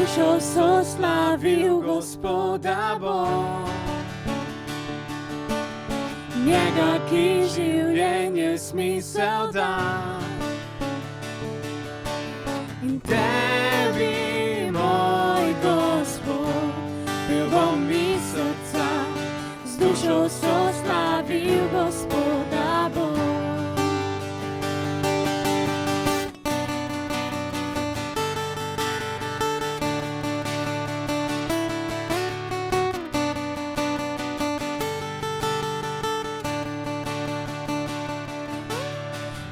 dušou soslavil Gospoda Bog. Njega, ki življenje smisel da. In tebi, moj Gospod, bilo mi srca, z dušo soslavil Gospoda Bog.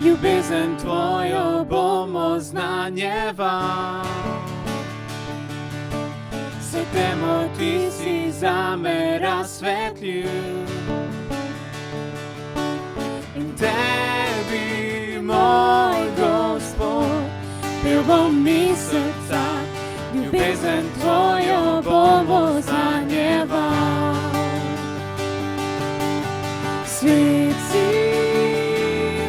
Ljubezen tvojo bomo znanjeval, se temo ti si zame razsvetlil. In tebi, moj Gospod, pil bom mi srca, ljubezen tvojo bomo znanjeval. Svet si,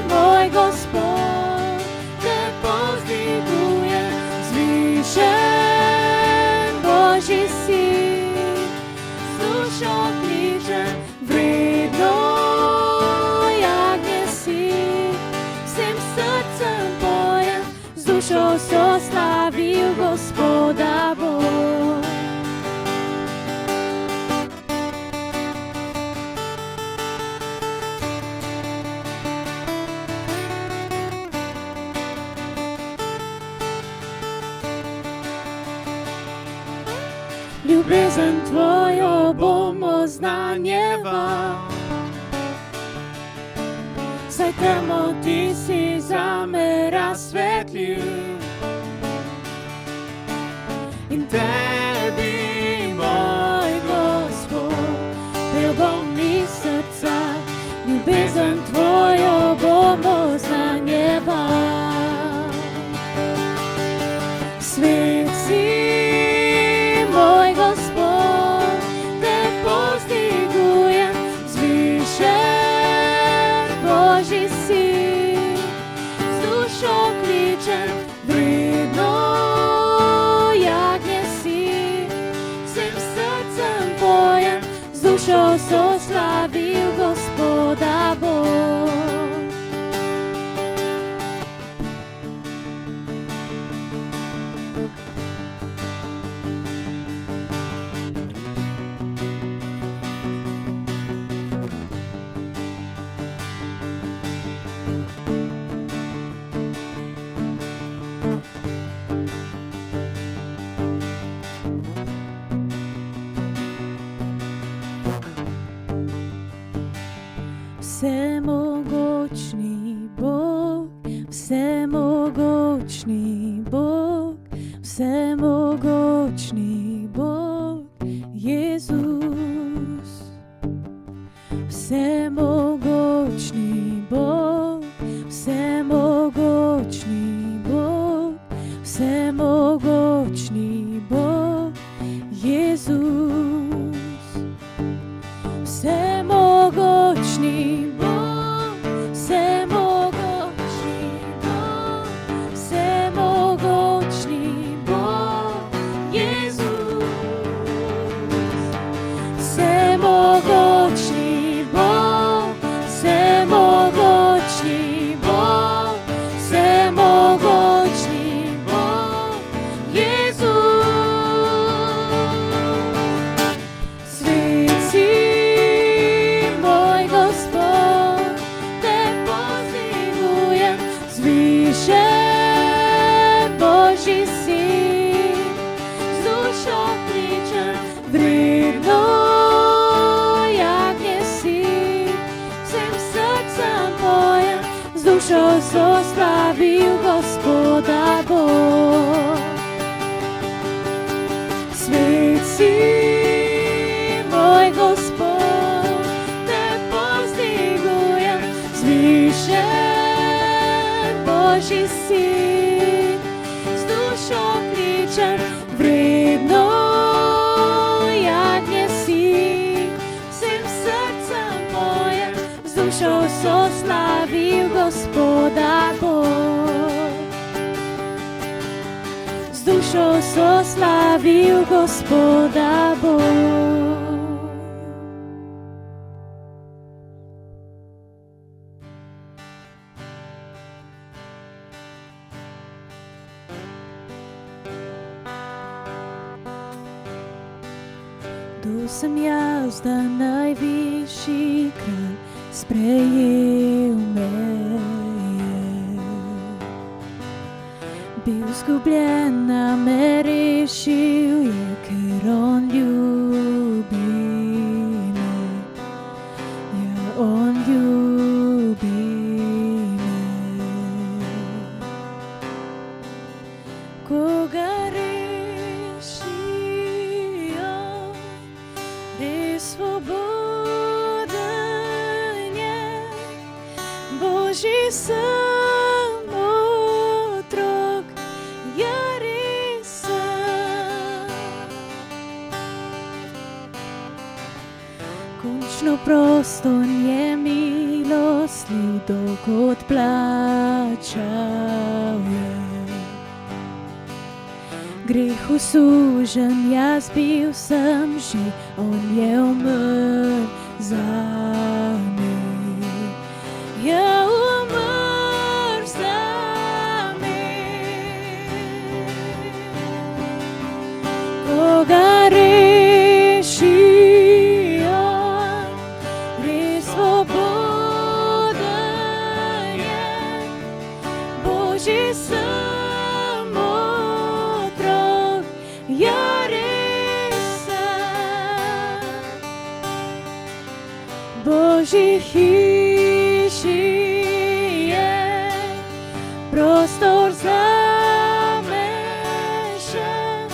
moj Gospod, te povzdiguje, zvišen Božji sin, z dušo kličem, vredno jagnje si, vsem srcem pojem, z dušo soslavil Gospoda Bog. Ljubezen tvojo bomo znanjeval, saj temo ti si zame razsvetlil. In tebi, moj Gospod, pil bom mi srca, ljubezen tvojo bomo znanjeval. Svet si, moj Gospod, te povzdigujem, zvišen Božji sin, z dušo kličem, vredno jagnje si, vsem srcem pojem, z dušo soslavil Gospoda Bog. Vsemogočni Bog, vsemogočni Bog, vsemogočni Bog, Jezus. Vsemogočni Bog, vsemogočni Bog, vsemogočni Bog, Jezus. Vsemogočni Bog, vsemogočni Bog, vsemogočni Bog, Jezus. Vsemogočni Bog, vsemogočni Bog, vsemogočni Bog, Jezus. Svet si, moj Gospod, te povzdigujem, zvišen Božji sin, z dušo kličem, vredno jagnje si, vsem srcem pojem, z dušo soslavil Gospoda Bog. Svet si, moj Gospod, te povzdigujem, zvišen Božji sin, z dušo kličem, vredno jagnje si, vsem srcem pojem, z dušo soslavil Gospoda Bog. Z dušo dušo so slavil Gospoda Bog. Tu sem jaz, da najvišji kralj sprejel me je. Bil zgubljen, a me rešil je, ker on ljubi me. Ja, on ljubi me. Koga Božji sem otrok, ja res sem. Končno prostor je milostljiv, dolg odplačal je. Grehu sužen, jaz bil sem že, on je umrl zame. Ja, umrl zame. Koga reši on, res svoboden je. Božji sem otrok, ja res sem. Božji je prostor zame še,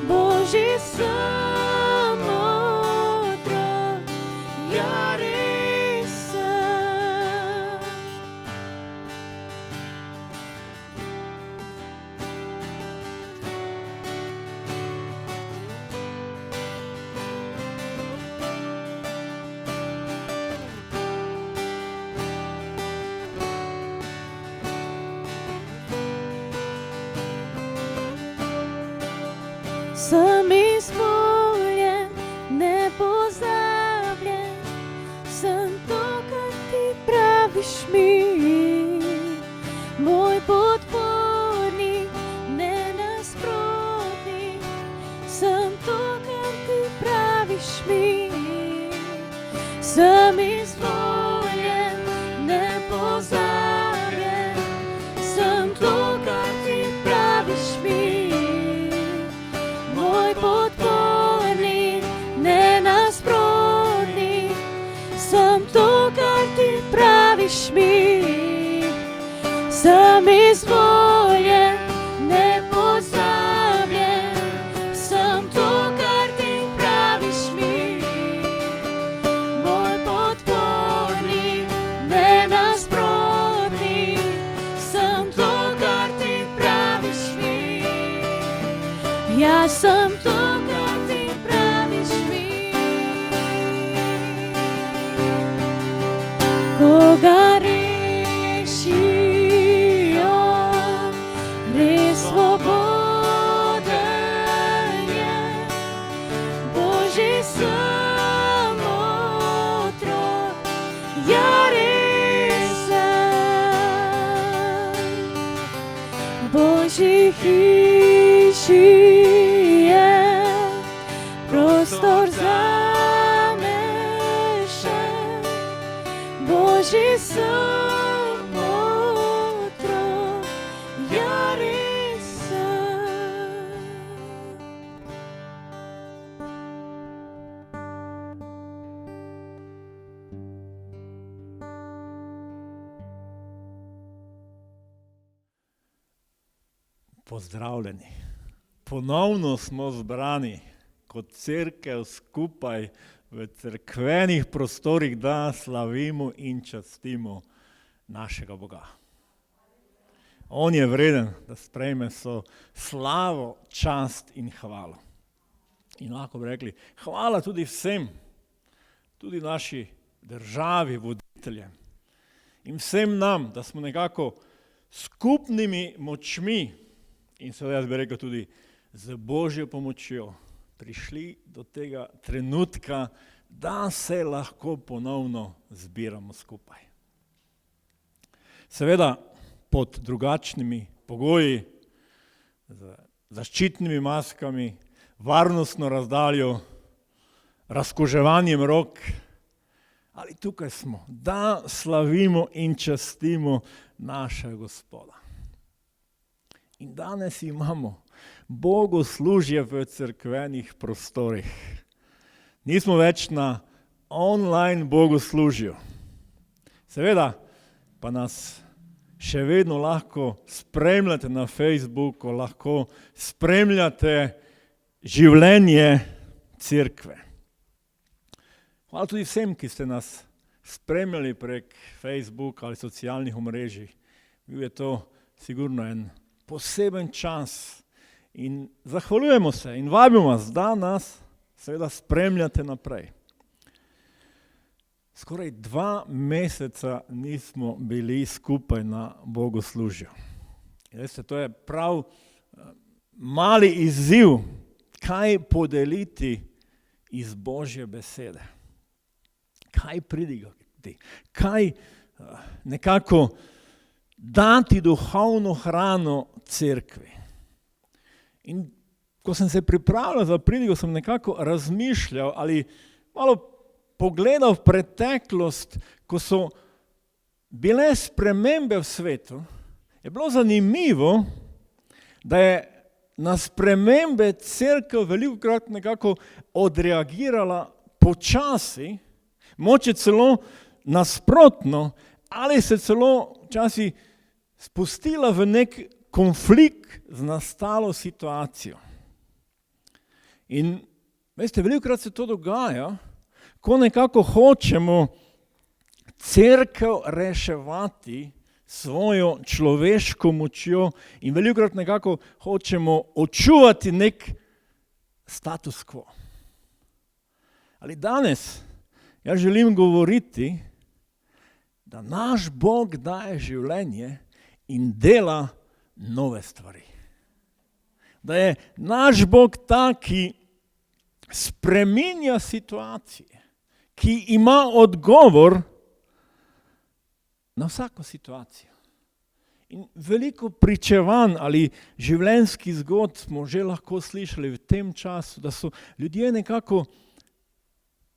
Božji sem otrok, ja res sem. Sem izvoljen, nepozabljen, sem to, kar ti praviš mi. Moj podpornik, nenasprotnik, sem to, kar ti praviš mi. Sem izvoljen, nepozabljen, sem to, kar ti praviš mi. Podpornik, nenasprotnik, sem to, kar ti praviš mi. Sem izvoljen, nepozabljen, sem to, kar ti praviš mi. Moj podpornik, nenasprotnik, sem to, kar ti praviš mi. Jaz sem to, kar ti praviš mi. Koga reši on, res svoboden je. Božji sem otrok, ja res sem. Božji hiši prostor zame še, Božji sem otrok, ja res sem. Pozdravljeni. Ponovno smo zbrani kot cerkev skupaj v cerkvenih prostorih, da slavimo in častimo našega Boga. On je vreden, da sprejme so slavo, čast in hvalo. In lahko bi rekli, hvala tudi vsem, tudi naši državi, voditeljem in vsem nam, da smo nekako skupnimi močmi in seveda jaz bi rekel tudi z Božjo pomočjo prišli do tega trenutka, da se lahko ponovno zbiramo skupaj. Seveda pod drugačnimi pogoji, z zaščitnimi maskami, varnostno razdaljo, razkuževanjem rok, ali tukaj smo, da slavimo in častimo našega Gospoda. In danes imamo bogoslužje v cerkvenih prostorih. Nismo več na online bogoslužju. Seveda pa nas še vedno lahko spremljate na Facebooku, lahko spremljate življenje cerkve. Hvala tudi vsem, ki ste nas spremljali prek Facebooka ali socialnih omrežij. Bil je to sigurno en poseben čas in zahvaljujemo se in vabimo vas, da nas seveda spremljate naprej. Skoraj 2 meseca nismo bili skupaj na bogoslužju. Veste, to je prav mali izziv, kaj podeliti iz Božje besede. Kaj pridigati, kaj nekako dati duhovno hrano cerkvi. In ko sem se pripravljal za pridigo, sem nekako razmišljal ali malo pogledal v preteklost, ko so bile spremembe v svetu, je bilo zanimivo, da je na spremembe cerkev velikokrat nekako odreagirala počasi, moče celo nasprotno, ali se celo včasih spustila v nek konflikt z nastalo situacijo. In veste, velikokrat se to dogaja, ko nekako hočemo cerkev reševati svojo človeško močjo in velikokrat nekako hočemo očuvati nek status quo. Ali danes jaz želim govoriti, da naš Bog daje življenje in dela nove stvari. Da je naš Bog ta, ki spreminja situacije, ki ima odgovor na vsako situacijo. In veliko pričevanj ali življenjskih zgodb smo že lahko slišali v tem času, da so ljudje nekako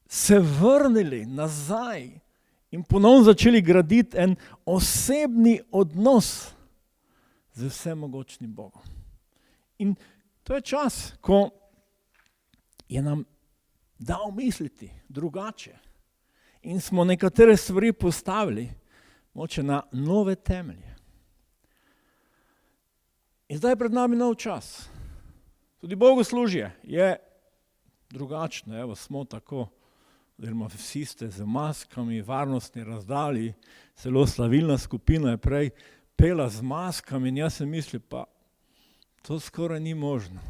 se vrnili nazaj in ponovno začeli graditi en osebni odnos z vsemogočnim Bogom. In to je čas, ko je nam dal misliti drugače in smo nekatere stvari postavili moče na nove temelje. In zdaj je pred nami nov čas. Tudi bogoslužje je drugačno. Evo, smo tako, oziroma vsi ste z maskami, varnostni razdalji, celo slavilna skupina je prej pela z maskami in jaz sem mislil, pa to skoraj ni možno.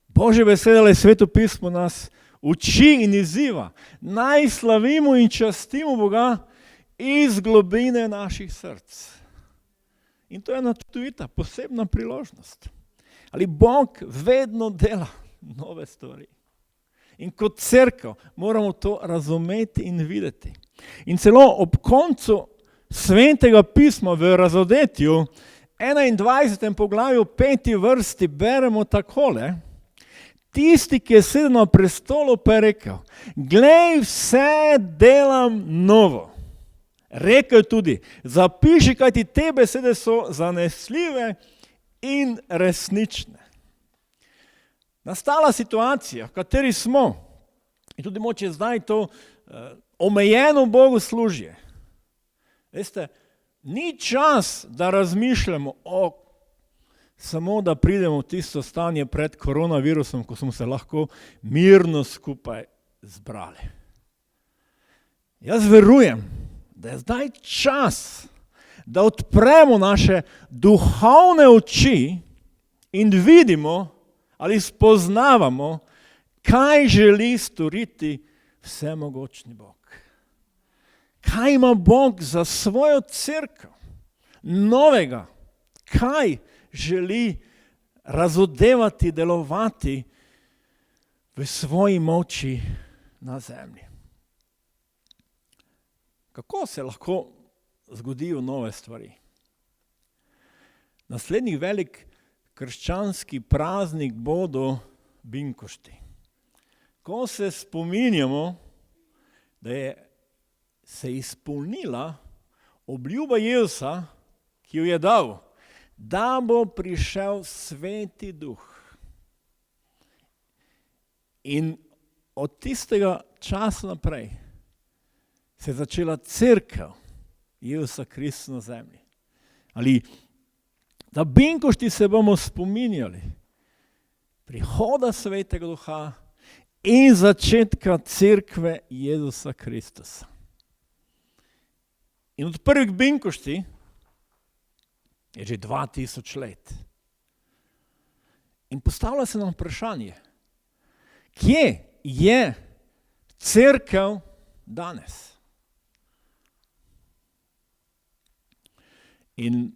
Božje besede ali Sveto pismo nas uči in izziva. Naj slavimo in častimo Boga iz globine naših src. In to je ena čudovita, posebna priložnost. Ali Bog vedno dela nove stvari. In kot cerkev moramo to razumeti in videti. In celo ob koncu Svetega pisma v Razodetju, 21. poglavju, 5. vrsti, beremo takole: tisti, ki je sedel na prestolu, pa je rekel: glej, vse delam novo. Rekel tudi: zapiši, kajti te besede so zanesljive in resnične. Nastala situacija, v kateri smo, in tudi moče zdaj to omejeno bogoslužje. Veste, ni čas, da razmišljamo samo da pridemo v tisto stanje pred koronavirusom, ko smo se lahko mirno skupaj zbrali. Jaz verujem, da je zdaj čas, da odpremo naše duhovne oči in vidimo ali spoznavamo, kaj želi storiti vsemogočni Bog. Kaj ima Bog za svojo cerkev, novega kaj želi razodevati, delovati v svoji moči na zemlji. Kako se lahko zgodijo nove stvari? Naslednji velik krščanski praznik bodo binkošti. Ko se spominjamo, da je se izpolnila obljuba Jezusa, ki jo je dal, da bo prišel Sveti Duh. In od tistega časa naprej se je začela cerkev Jezusa Krista na zemlji. Ali na binkošti se bomo spominjali prihoda Svetega Duha in začetka cerkve Jezusa Kristusa. In od prvih binkošti je že 2000 let. In postavlja se nam vprašanje, kje je cerkev danes? In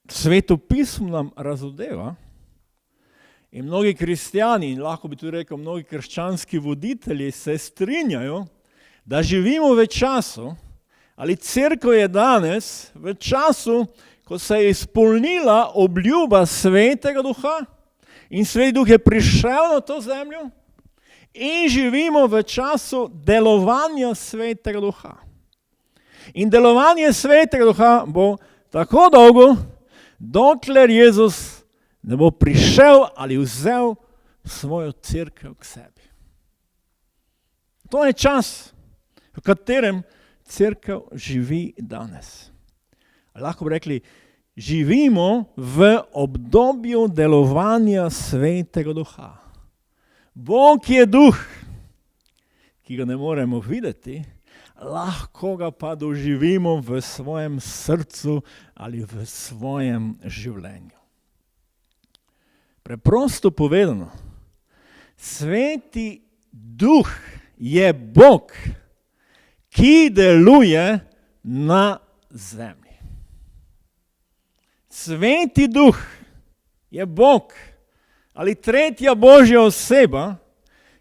Sveto pismo nam razodeva in mnogi kristjani, in lahko bi tudi rekel mnogi krščanski voditelji se strinjajo, da živimo v času, ali cerkev je danes v času, ko se je izpolnila obljuba Svetega Duha in Sveti Duh je prišel na to zemljo in živimo v času delovanja Svetega Duha. In delovanje Svetega Duha bo tako dolgo, dokler Jezus ne bo prišel ali vzel svojo cerkev k sebi. To je čas, v katerem cerkev živi danes. Lahko bi rekli, živimo v obdobju delovanja Svetega Duha. Bog je duh, ki ga ne moremo videti, lahko ga pa doživimo v svojem srcu ali v svojem življenju. Preprosto povedano, Sveti Duh je Bog, ki deluje na zemlji. Sveti Duh je Bog ali tretja Božja oseba,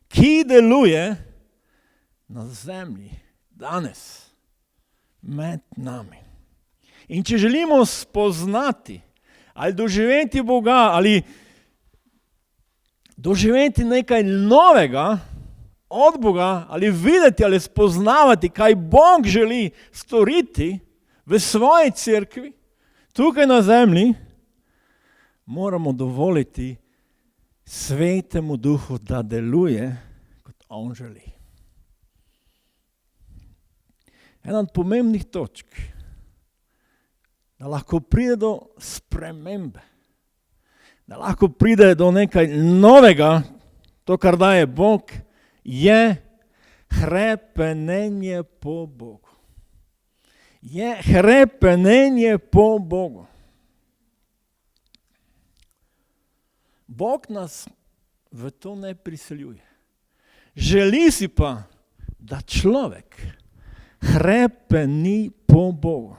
ki deluje na zemlji danes med nami. In če želimo spoznati ali doživeti Boga ali doživeti nekaj novega od Boga ali videti ali spoznavati, kaj Bog želi storiti v svoji cerkvi, tukaj na zemlji, moramo dovoliti Svetemu Duhu, da deluje, kot on želi. Ena od pomembnih točk, da lahko pride do spremembe, da lahko pride do nekaj novega, to, kar daje Bog, je hrepenenje po Bogu. Je hrepenenje po Bogu. Bog nas v to ne prisiljuje. Želi si pa, da človek hrepeni po Bogu.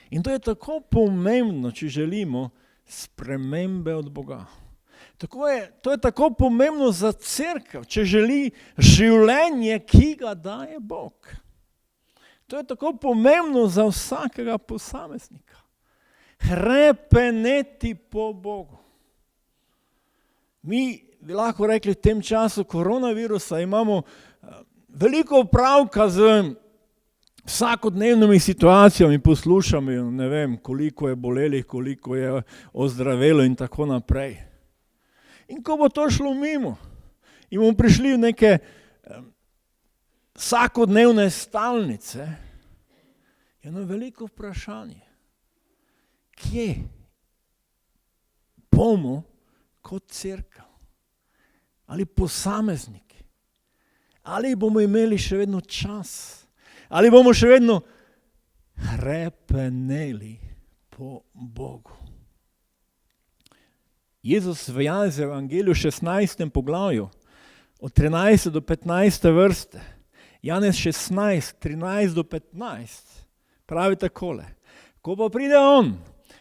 In to je tako pomembno, če želimo spremembe od Boga. To je tako pomembno za cerkev, če želi življenje, ki ga daje Bog. To je tako pomembno za vsakega posameznika. Hrepeneti po Bogu. Mi bi lahko rekli, v tem času koronavirusa imamo veliko opravka z vsakodnevnimi situacijami, poslušamo, ne vem, koliko je bolelih, koliko je ozdravelo in tako naprej. In ko bo to šlo mimo in bomo prišli v neke vsakodnevne stalnice, je eno veliko vprašanje. Kje bomo kot cerkev? Ali posamezniki? Ali bomo imeli še vedno čas? Ali bomo še vedno hrepeneli po Bogu? Jezus v Janezovem evangeliju 16. poglavju od 13. do 15. vrste, Janez 16, 13 do 15, pravi takole. Ko pa pride on,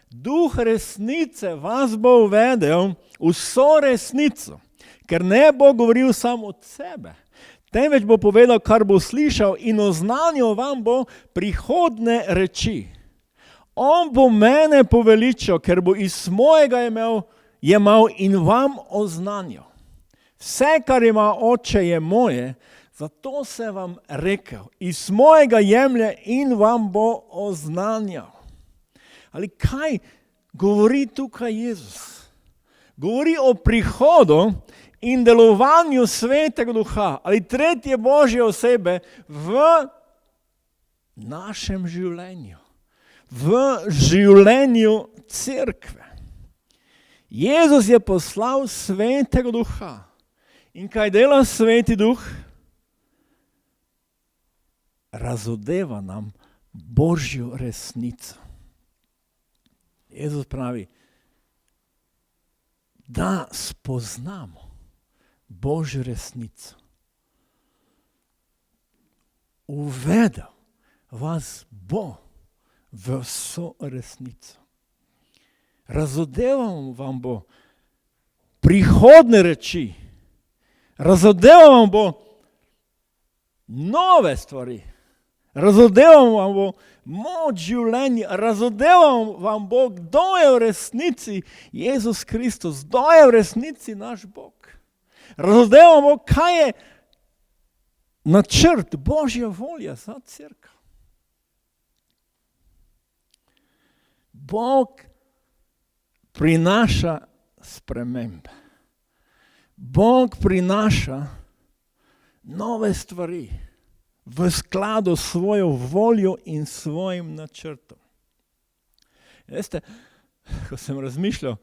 Duh resnice vas bo uvedel v vso resnico, ker ne bo govoril samo od sebe, temveč bo povedal, kar bo slišal in oznanil vam bo prihodne reči. On bo mene poveličal, ker bo iz mojega jemal in vam oznanil. Vse, kar ima Oče, je moje, zato se vam rekel, iz mojega jemlje in vam bo oznanjal. Ali kaj govori tukaj Jezus? Govori o prihodu in delovanju Svetega Duha ali tretje Božje osebe v našem življenju, v življenju cerkve. Jezus je poslal Svetega Duha. In kaj dela Sveti Duh? Razodeva nam Božjo resnico. Jezus pravi, da spoznamo Božjo resnico. Uvedel vas bo v vso resnico. Razodeval vam bo prihodne reči. Razodeval vam bo nove stvari. Razodeval vam bo moč življenja. Razodeval vam bo, kdo je v resnici Jezus Kristus, kdo je v resnici naš Bog. Razodeval vam bo, kaj je načrt, Božja volja za cerkev. Bog prinaša spremembe. Bog prinaša nove stvari v skladu s svojo voljo in svojim načrtom. Veste, ko sem razmišljal,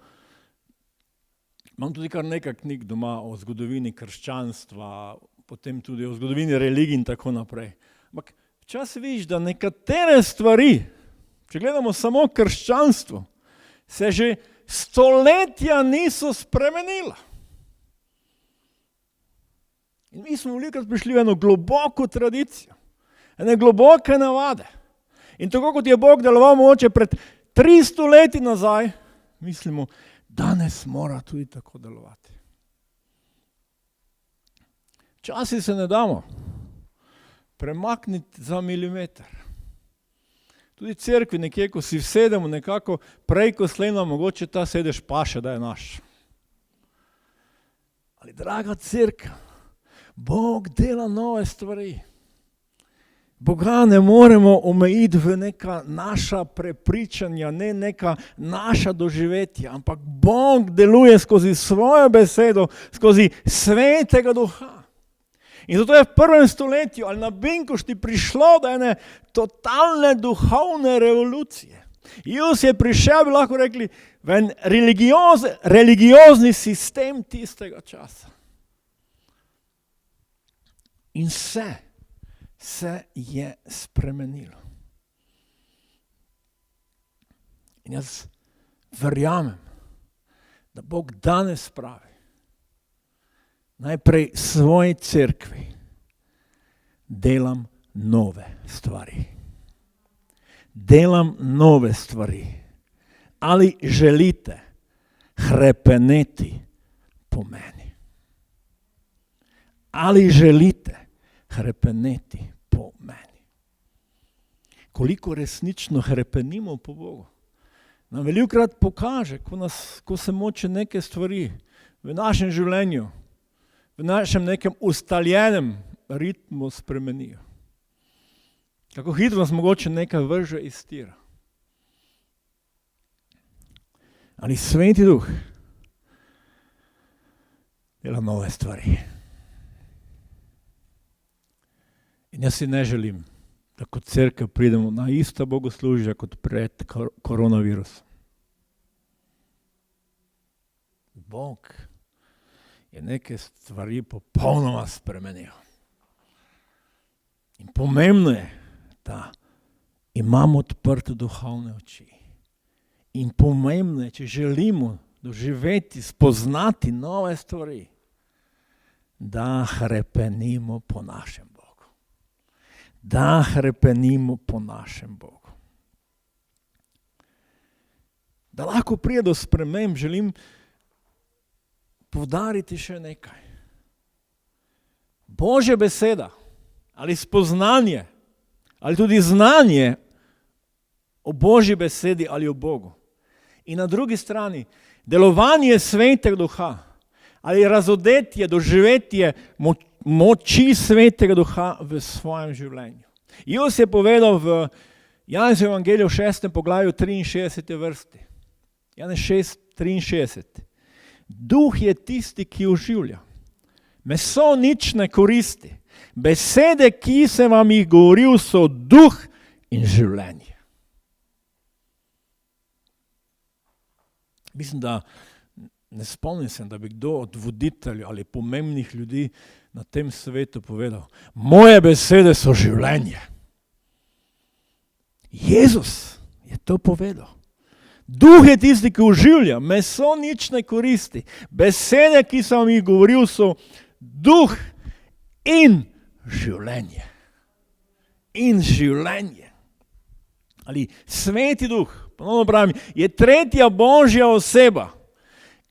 imam tudi kar nekaj knjig doma o zgodovini krščanstva, potem tudi o zgodovini religij in tako naprej. Ampak včasih vidiš, da nekatere stvari, če gledamo samo krščanstvo, se že stoletja niso spremenila. In mi smo velikokrat prišli v eno globoko tradicijo, ene globoke navade. In tako kot je Bog deloval mogoče pred 300 leti nazaj, mislimo, danes mora tudi tako delovati. Včasih se ne damo premakniti za milimeter. Tudi cerkvi nekje, ko si vsedemo nekako prej, ko slejno, mogoče ta sedež paše, da je naš. Ali draga cerkev, Bog dela nove stvari. Boga ne moremo omejiti v neka naša prepričanja, ne neka naša doživetja, ampak Bog deluje skozi svojo besedo, skozi Svetega Duha. In zato je v 1. stoletju ali na Binkošti prišlo do ene totalne duhovne revolucije. Jezus je prišel, bi lahko rekli, v en religiozni sistem tistega časa. In vse se je spremenilo. In jaz verjamem, da Bog danes pravi, najprej svoji cerkvi delam nove stvari. Delam nove stvari. Ali želite hrepeneti po meni? Ali želite hrepeneti po meni? Koliko resnično hrepenimo po Bogu? Nam velikokrat pokaže, ko se moče neke stvari v našem življenju, v našem nekem ustaljenem ritmu spremenijo. Kako hitro nas mogoče nekaj vrže iz tira. Ali Sveti Duh dela nove stvari. In jaz si ne želim, da kot cerkev pridemo na ista bogoslužja kot pred koronavirusom. Bog je neke stvari popolnoma spremenil. In pomembno je, da imamo odprte duhovne oči. In pomembno je, če želimo doživeti, spoznati nove stvari, da hrepenimo po našem Bogu. Da hrepenimo po našem Bogu. Da lahko pride do sprememb, želim poudariti še nekaj. Božja beseda ali spoznanje ali tudi znanje o Božji besedi ali o Bogu. In na drugi strani delovanje Svetega Duha ali razodetje, doživetje moči Svetega Duha v svojem življenju. Jezus je povedal v Janezovem evangeliju 6. poglavju 63. vrsti. Janez 6, 63. Duh je tisti, ki oživlja. Meso nič ne koristi. Besede, ki sem vam jih govoril, so duh in življenje. Mislim, da ne spomnim se, da bi kdo od voditeljev ali pomembnih ljudi na tem svetu povedal, moje besede so življenje. Jezus je to povedal. Duh je tisti, ki oživlja, meso nič ne koristi. Besede, ki sem vam jih govoril, so duh in življenje. In življenje. Ali Sveti Duh, ponovno pravim, je tretja Božja oseba,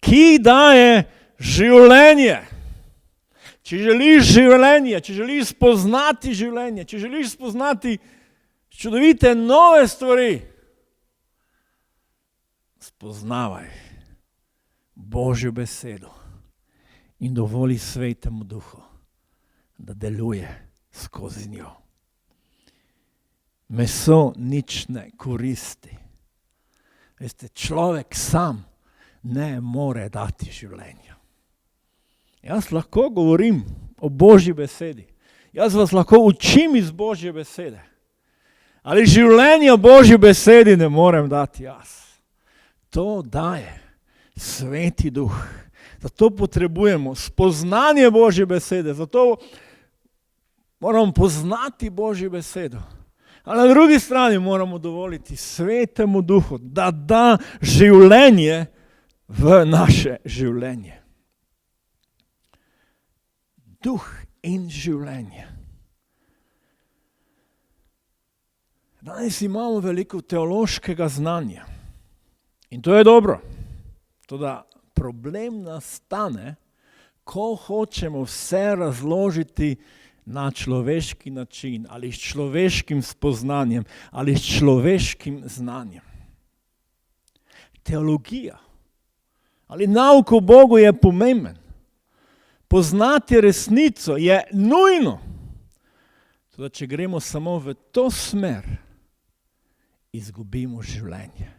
ki daje življenje. Če želiš življenje, če želiš spoznati življenje, če želiš spoznati čudovite nove stvari, spoznavaj Božjo besedo in dovoli Svetemu Duhu, da deluje skozi njo. Meso nič ne koristi. Veste, človek sam ne more dati življenja. Jaz lahko govorim o Božji besedi. Jaz vas lahko učim iz Božje besede. Ali življenja Božji besedi ne morem dati jaz. To daje Sveti Duh. Zato potrebujemo spoznanje Božje besede. Zato moramo poznati Božjo besedo. A na drugi strani moramo dovoliti Svetemu Duhu, da da življenje v naše življenje. Duh in življenje. Danes imamo veliko teološkega znanja. In to je dobro. Toda problem nastane, ko hočemo vse razložiti na človeški način, ali s človeškim spoznanjem, ali s človeškim znanjem. Teologija ali nauk o Bogu je pomemben. Poznati resnico je nujno. Toda če gremo samo v to smer, izgubimo življenje.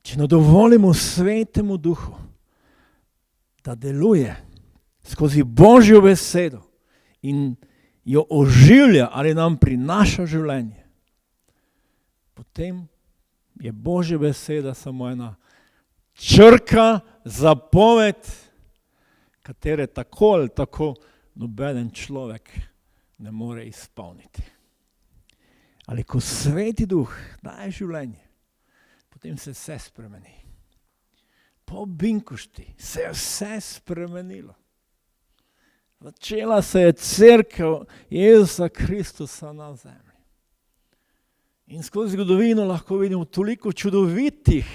Če ne dovolimo Svetemu Duhu, da deluje skozi Božjo besedo in jo oživlja ali nam prinaša življenje, potem je Božja beseda samo ena črka, zapoved, katere tako ali tako nobeden človek ne more izpolniti. Ali ko Sveti Duh daje življenje, potem se vse spremeni. Po Binkošti se je vse spremenilo. Začela se je cerkev Jezusa Kristusa na zemlji. In skozi zgodovino lahko vidimo toliko čudovitih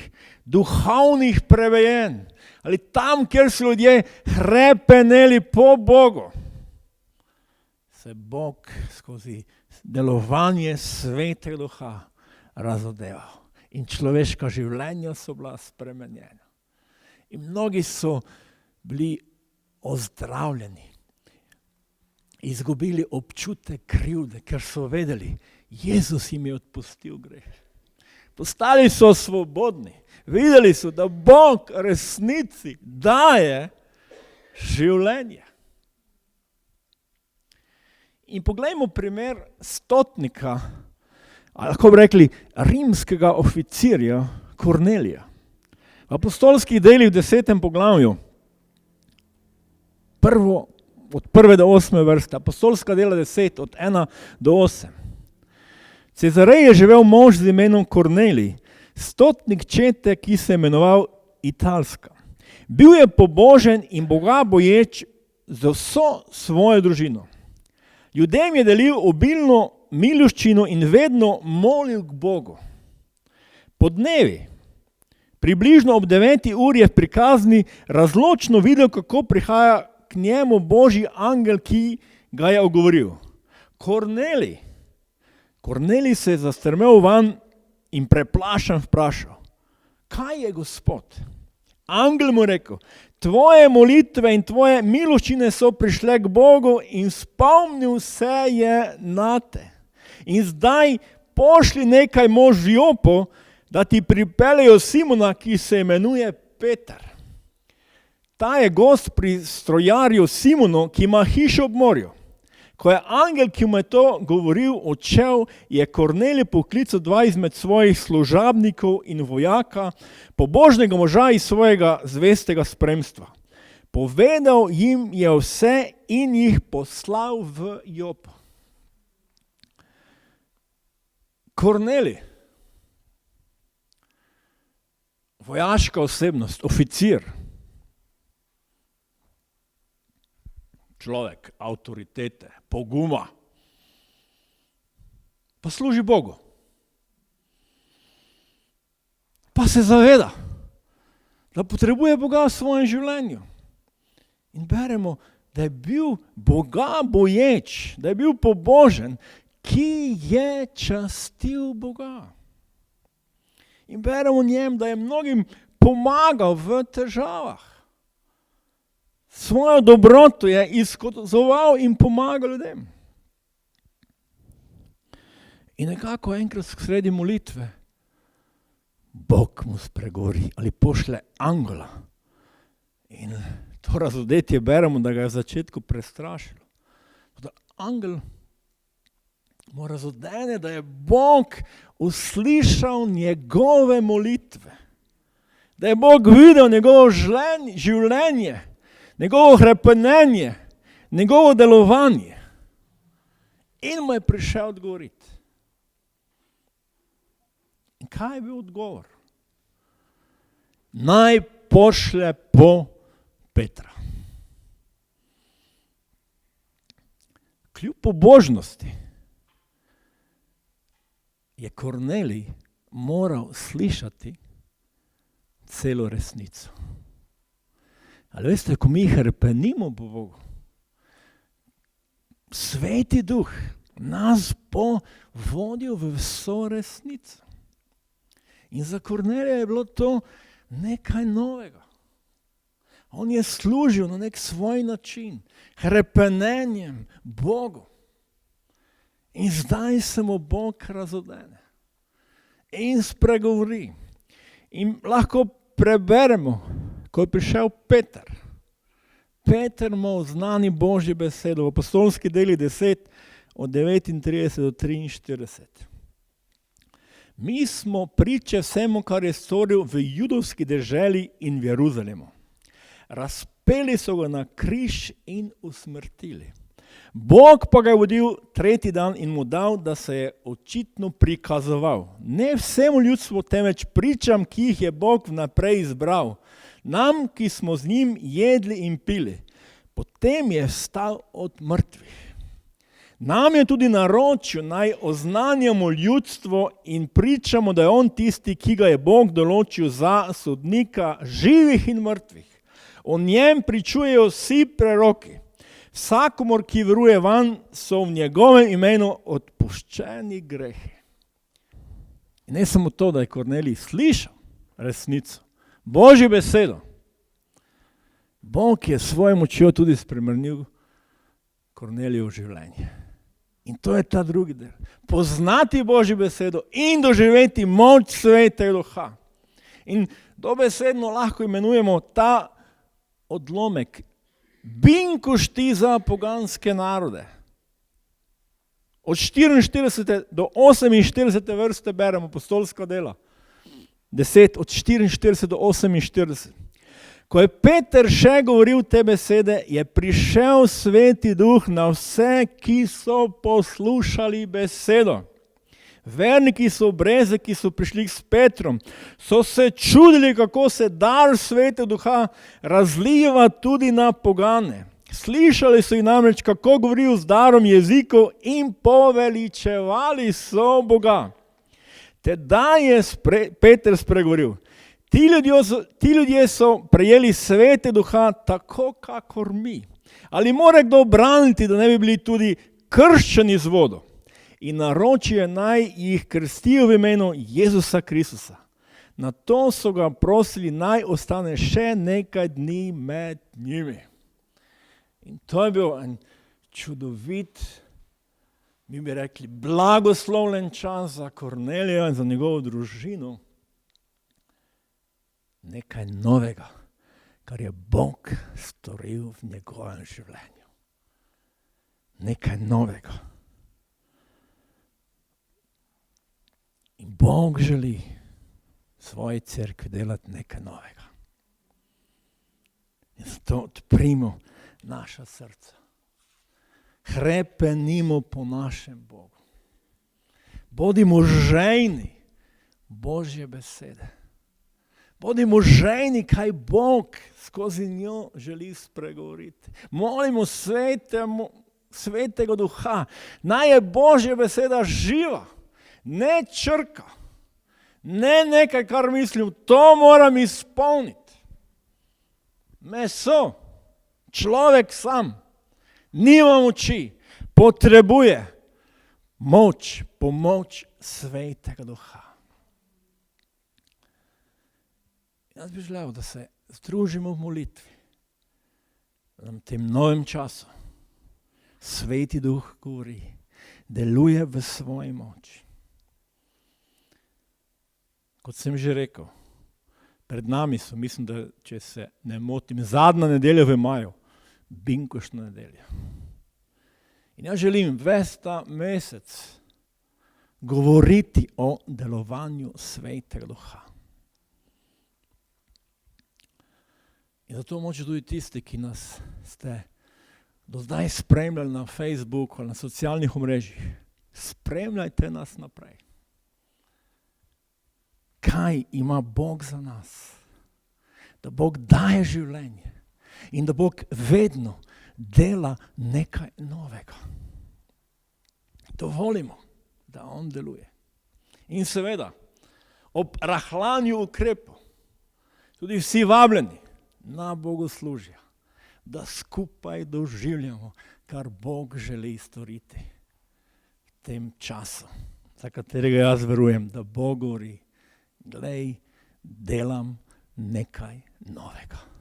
duhovnih prevejenj. Ali tam, kjer so ljudje hrepeneli po Bogu, se Bog skozi delovanje Svetega Duha razodeval. In človeška življenja so bila spremenjena. In mnogi so bili ozdravljeni. Izgubili občutek krivde, ker so vedeli, Jezus jim je odpustil greh. Postali so svobodni. Videli so, da Bog resnici daje življenje. In poglejmo primer stotnika, ali lahko bi rekli rimskega oficirja Kornelija. V apostolskih delih v 10. poglavju, od 1. do 8. vrste, apostolska dela 10, od 1 do 8. Cezarej je živel mož z imenom Kornelij, stotnik čete, ki se je imenoval Italska. Bil je pobožen in Boga boječ za vso svojo družino. Ljudem je delil obilno miloščino in vedno molil k Bogu. Podnevi, približno ob 9. uri je v prikazni razločno videl, kako prihaja k njemu Božji angel, ki ga je ogovoril. Kornelij. Kornelij se je zastrmel van in preplašen vprašal, kaj je Gospod? Angel mu rekel, tvoje molitve in tvoje miloščine so prišle k Bogu in spomnil se je na te. In zdaj pošli nekaj mož v Jopo, da ti pripeljejo Simona, ki se imenuje Peter. Ta je gost pri strojarju Simonu, ki ima hišo ob morju. Ko je angel, ki mu je to govoril, odšel, je Kornelij poklical 2 izmed svojih služabnikov in vojaka, pobožnega moža iz svojega zvestega spremstva. Povedal jim je vse in jih poslal v Jopo. Kornelij, vojaška osebnost, oficir, človek, avtoritete, poguma, pa služi Bogu. Pa se zaveda, da potrebuje Boga v svojem življenju. In beremo, da je bil Boga boječ, da je bil pobožen, ki je častil Boga. In beremo o njem, da je mnogim pomagal v težavah. Svojo dobroto je izkazoval in pomagal ljudem. In nekako enkrat sredi molitve Bog mu spregovori ali pošle angela. In to razodetje beremo, da ga je v začetku prestrašilo. Da angel mu razodene, da je Bog uslišal njegove molitve. Da je Bog videl njegovo življenje, njegovo hrepenenje, njegovo delovanje. In mu je prišel odgovoriti. In kaj je bil odgovor? Naj pošlje po Petra. Kljub pobožnosti je Kornelij moral slišati celo resnico. Ali veste, ko mi hrepenimo po Bogu, Sveti Duh nas bo vodil v vso resnico. In za Kornelija je bilo to nekaj novega. On je služil na nek svoj način, hrepenenjem Bogu. In zdaj se mu Bog razodene in spregovori. In lahko preberemo, ko je prišel Peter. Peter mu znani Božji besedo v apostolski deli 10 od 39 do 43. Mi smo priče vsemu, kar je storil v judovski deželi in v Jeruzalemu. Razpeli so ga na križ in usmrtili. Bog pa ga je vodil 3. dan in mu dal, da se je očitno prikazoval. Ne vsemu ljudstvu, temveč pričam, ki jih je Bog vnaprej izbral. Nam, ki smo z njim jedli in pili. Potem je vstal od mrtvih. Nam je tudi naročil, naj oznanjamo ljudstvo in pričamo, da je on tisti, ki ga je Bog določil za sodnika živih in mrtvih. O njem pričujejo vsi preroki. Vsakomor, ki veruje vanj, so v njegovem imenu odpuščeni grehi. In ne samo to, da je Kornelij slišal resnico, Božjo besedo. Bog je svojo močjo tudi spremenil Kornelijevo življenje. In to je ta drugi del. Poznati Božjo besedo in doživeti moč Svetega Duha. In dobesedno lahko imenujemo ta odlomek binkošti za poganske narode. Od 44. do 48. vrste beremo apostolska dela. 10 od 44 do 48. Ko je Peter še govoril te besede, je prišel Sveti Duh na vse, ki so poslušali besedo. Verniki so breze, ki so prišli s Petrom, so se čudili, kako se dar Svetega Duha razliva tudi na pogane. Slišali so jih namreč, kako govorijo z darom jezikov in poveličevali so Boga. Tedaj je Peter spregovoril. Ti ljudje so prejeli Sveti Duha tako, kakor mi. Ali mora kdo braniti, da ne bi bili tudi krščeni z vodo? In naročil je, naj jih krstijo v imenu Jezusa Kristusa. Na to so ga prosili, naj ostane še nekaj dni med njimi. In to je bil en čudovit, mi bi rekli, blagoslovljen čas za Kornelija in za njegovo družino. Nekaj novega, kar je Bog storil v njegovem življenju. Nekaj novega. In Bog želi svoji cerkvi delati nekaj novega. In zato odprimo naša srca. Hrepenimo po našem Bogu. Bodimo žejni Božje besede. Bodimo žejni, kaj Bog skozi njo želi spregovoriti. Molimo Svetega Duha, naj je Božja beseda živa, ne črka, ne nekaj, kar mislim, to moram izpolniti. Meso, človek sam, nima moči, potrebuje moč, pomoč Svetega Duha. Jaz bi želel, da se združimo v molitvi, da nam tem novem času Sveti Duh govori, deluje v svoji moči. Kot sem že rekel, pred nami so, mislim, da če se ne motim, zadnja nedelja v maju, binkoštna nedelja. In jaz želim ves ta mesec govoriti o delovanju Svetega Duha. In zato moče tudi tisti, ki nas ste do zdaj spremljali na Facebooku ali na socialnih omrežjih, spremljajte nas naprej. Kaj ima Bog za nas? Da Bog daje življenje in da Bog vedno dela nekaj novega. Dovolimo, da on deluje. In seveda, ob rahljanju ukrepov, tudi vsi vabljeni na bogoslužja, da skupaj doživljamo, kar Bog želi storiti v tem času, za katerega jaz verujem, da Bog govori, glej, delam nekaj novega.